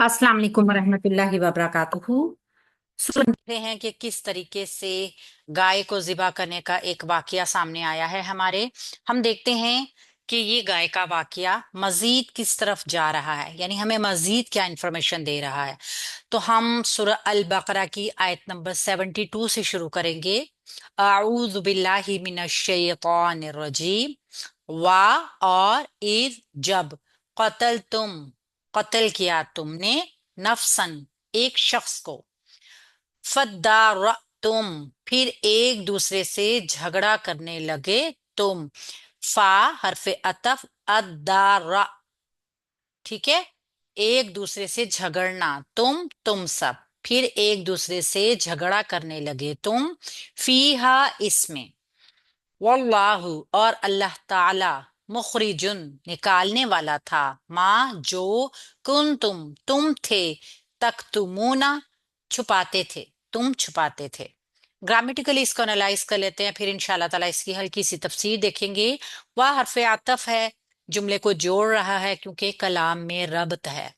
अस्सलाम वालेकुम वरहमतुल्लाहि वबरकातुहू। सुनते हैं कि किस तरीके से गाय को ज़िबा करने का एक वाकया सामने आया है हमारे। हम देखते हैं कि ये गाय का वाकया मजीद किस तरफ जा रहा है, यानी हमें मजीद क्या इंफॉर्मेशन दे रहा है। तो हम सूरह अल बकरा की आयत नंबर 72 से शुरू करेंगे। आऊज़ु बिल्लाहि मिनश शैतानिर रजीम। वा, और इज, जब, कतल तुम, कत्ल किया तुमने, नफसन, एक शख्स को, तुम, फिर एक दूसरे से झगड़ा करने लगे तुम। फा हरफे अतफ, अदारा, ठीक है, एक दूसरे से झगड़ना, तुम सब, फिर एक दूसरे से झगड़ा करने लगे तुम। फीहा, इसमें, वल्लाहु, और अल्लाह ताला, मुखरिजुन, निकालने वाला था, माँ, जो, तुम थे, तख्तुमूना, छुपाते थे, तुम छुपाते थे। ग्रामेटिकली इसको एनालाइज कर लेते हैं, फिर इंशाल्लाह ताला इसकी हल्की सी तफसीर देखेंगे। वह हरफे आतफ है, जुमले को जोड़ रहा है क्योंकि कलाम में रब्त है,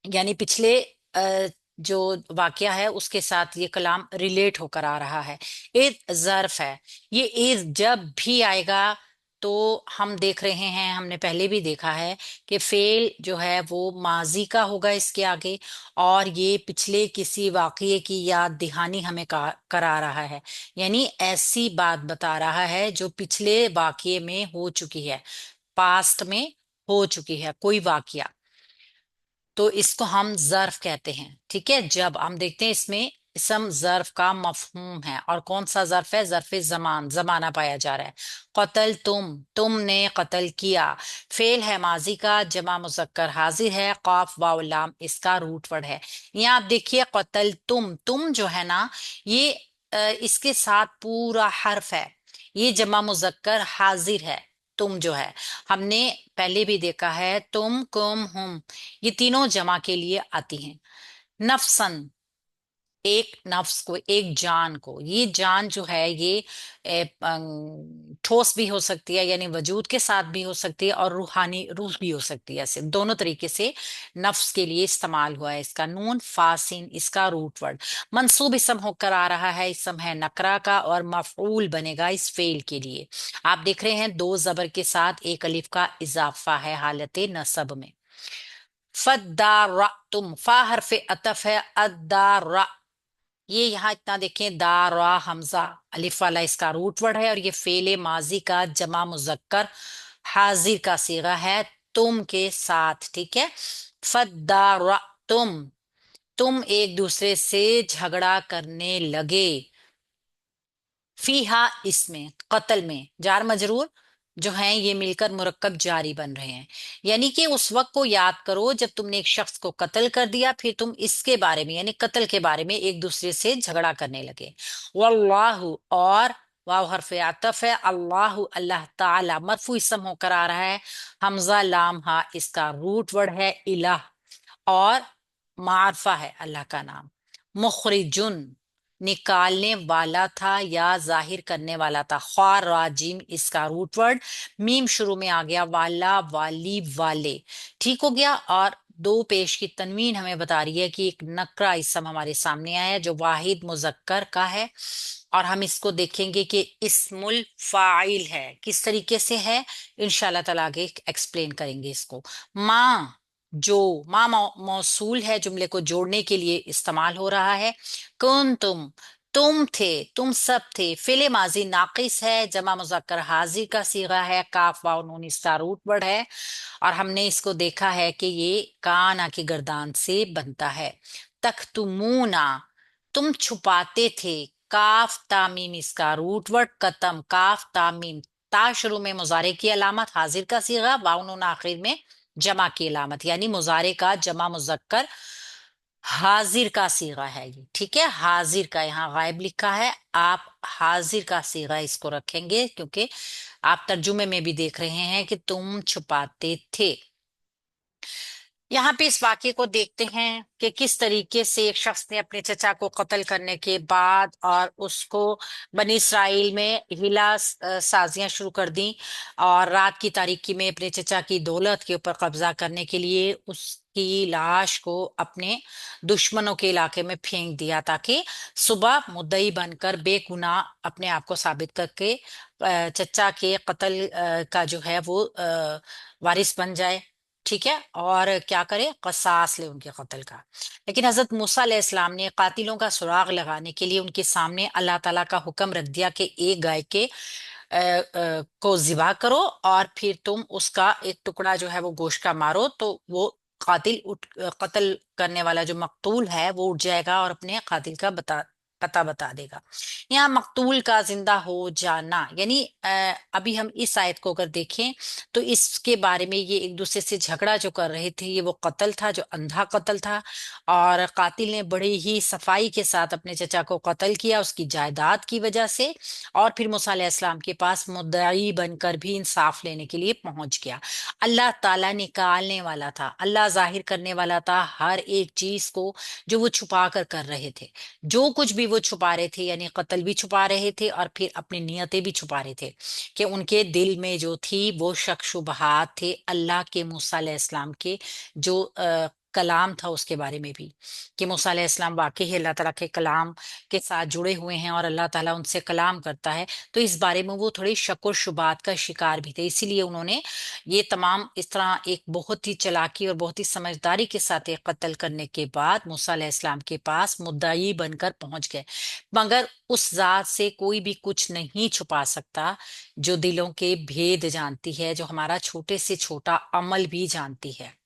यानी पिछले जो वाकया है उसके साथ ये कलाम रिलेट होकर आ रहा है। इज ज़र्फ है, ये इज जब भी आएगा तो हम देख रहे हैं, हमने पहले भी देखा है कि फेल जो है वो माजी का होगा इसके आगे, और ये पिछले किसी वाकये की याद दहानी हमें करा रहा है, यानी ऐसी बात बता रहा है जो पिछले वाकये में हो चुकी है, पास्ट में हो चुकी है कोई वाकया। तो इसको हम जर्फ कहते हैं, ठीक है। जब हम देखते हैं इसमें इसम जर्फ का मफहूम है, और कौन सा जर्फ है, जर्फ जमान, जमाना पाया जा रहा है। कतल तुम, तुमने कत्ल किया, फेल है माजी का, जमा मुजक्कर हाजिर है, काफ वाव लाम इसका रूट वर्ड है। यहाँ आप देखिए कतल तुम जो है ना, ये इसके साथ पूरा हर्फ है, ये जमा मुजक्कर हाजिर है, तुम जो है, हमने पहले भी देखा है, तुम, कुम, हुम, ये तीनों जमा के लिए आती हैं। नफसन, एक नफ्स को, एक जान को, ये जान जो है ये ठोस भी हो सकती है, यानी वजूद के साथ भी हो सकती है, और रूहानी रूह भी हो सकती है, ऐसे दोनों तरीके से नफ्स के लिए इस्तेमाल हुआ है इसका। नून फासिन इसका रूट वर्ड, मंसूब इसम होकर आ रहा है, इसम है नकरा का, और मफऊल बनेगा इस फेल के लिए। आप देख रहे हैं दो जबर के साथ एक अलिफ का इजाफा है हालत नसब में। फद्दारा तुम, फा हरफे अतफ है, अद्दारा, ये यहाँ इतना देखें, दारा हमजा अलिफ वाला इसका रूट वर्ड है, और ये फेले माजी का जमा मुजक्कर हाजिर का सीगा है, तुम के साथ, ठीक है। फद्दारा तुम एक दूसरे से झगड़ा करने लगे। फीहा, इसमें, कत्ल में, जार मजरूर जो हैं ये मिलकर मुरक्कब जारी बन रहे हैं, यानी कि उस वक्त को याद करो जब तुमने एक शख्स को कत्ल कर दिया, फिर तुम इसके बारे में यानी कत्ल के बारे में एक दूसरे से झगड़ा करने लगे। वल्लाहु, और वाव हरफ आतफ है, अल्लाहु अल्लाह ताला, मरफू इसम होकर आ रहा है, हमजा लाम हा इसका रूट वर्ड है, इलाह, और मारफा है अल्लाह का नाम। मुखरिजुन, निकालने वाला था या जाहिर करने वाला था, ख्वार राजिम इसका रूट वर्ड, मीम शुरू में आ गया, वाला, वाली, वाले, ठीक हो गया। और दो पेश की तनवीन हमें बता रही है कि एक नकरा इसम हमारे सामने आया है जो वाहिद मुजक्कर का है, और हम इसको देखेंगे कि इस्मुल फाइल है, किस तरीके से है, इंशाल्लाह ताला आगे एक्सप्लेन करेंगे इसको। माँ, जो, माँ मौसूल है, जुमले को जोड़ने के लिए इस्तेमाल हो रहा है। कौन तुम थे, तुम सब थे, फेले माजी नाकिस है, जमा मुजक्कर हाजिर का सीगा है, काफ वाव नून इसका रूट वर्ड है, और हमने इसको देखा है कि ये काना की गर्दान से बनता है। तख्तुमूना, तुम छुपाते थे, काफ तामीम इसका रूट वर्ड, कतम, काफ तामीम, ता शुरू में मुजारे की अलामत, हाजिर का सीगा, वाव नून आखिर में जमा की अलामत, यानी मुजारे का जमा मुजक्कर हाजिर का सीगा है ये, ठीक है। हाजिर का यहाँ गायब लिखा है, आप हाजिर का सीगा इसको रखेंगे क्योंकि आप तर्जुमे में भी देख रहे हैं कि तुम छुपाते थे। यहाँ पे اس واقعے کو دیکھتے ہیں کہ کس طریقے سے ایک شخص نے اپنے چچا کو قتل کرنے کے بعد اور اس کو بنی اسرائیل میں ہیلا سازیاں شروع کر دیں، اور رات کی تاریکی میں اپنے چچا کی دولت کے اوپر قبضہ کرنے کے لیے اس کی لاش کو اپنے دشمنوں کے علاقے میں پھینک دیا، تاکہ صبح مدعی بن کر بے گناہ اپنے آپ کو ثابت کر کے چچا کے قتل کا جو ہے وہ وارث بن جائے، ٹھیک ہے، اور کیا کرے، قصاص لے ان کے قتل کا۔ لیکن حضرت موسیٰ علیہ السلام نے قاتلوں کا سراغ لگانے کے لیے ان کے سامنے اللہ تعالیٰ کا حکم رکھ دیا کہ ایک گائے کے کو ذبح کرو، اور پھر تم اس کا ایک ٹکڑا جو ہے وہ گوشت کا مارو، تو وہ قتل کرنے والا جو مقتول ہے وہ اٹھ جائے گا اور اپنے قاتل کا پتہ بتا دے گا۔ یہاں مقتول کا زندہ ہو جانا یعنی ابھی ہم اس آیت کو اگر دیکھیں تو اس کے بارے میں یہ ایک دوسرے سے جھگڑا جو کر رہے تھے، یہ وہ قتل تھا جو اندھا قتل تھا، اور قاتل نے بڑی ہی صفائی کے ساتھ اپنے چچا کو قتل کیا اس کی جائیداد کی وجہ سے، اور پھر موسیٰ علیہ السلام کے پاس مدعی بن کر بھی انصاف لینے کے لیے پہنچ گیا۔ اللہ تعالیٰ نکالنے والا تھا، اللہ ظاہر کرنے والا تھا ہر ایک چیز کو جو وہ چھپا کر رہے تھے، جو کچھ بھی وہ چھپا رہے تھے، یعنی قتل بھی چھپا رہے تھے اور پھر اپنی نیتیں بھی چھپا رہے تھے، کہ ان کے دل میں جو تھی وہ شک شبہات تھے اللہ کے موسیٰ علیہ السلام کے جو کلام تھا اس کے بارے میں بھی، کہ موسیٰ علیہ السلام واقعی اللہ تعالیٰ کے کلام کے ساتھ جڑے ہوئے ہیں اور اللہ تعالیٰ ان سے کلام کرتا ہے، تو اس بارے میں وہ تھوڑی شک و شبہات کا شکار بھی تھے، اسی لیے انہوں نے یہ تمام اس طرح ایک بہت ہی چلاکی اور بہت ہی سمجھداری کے ساتھ ایک قتل کرنے کے بعد موسیٰ علیہ السلام کے پاس مدعی بن کر پہنچ گئے۔ مگر اس ذات سے کوئی بھی کچھ نہیں چھپا سکتا جو دلوں کے بھید جانتی ہے، جو ہمارا چھوٹے سے چھوٹا عمل بھی جانتی ہے۔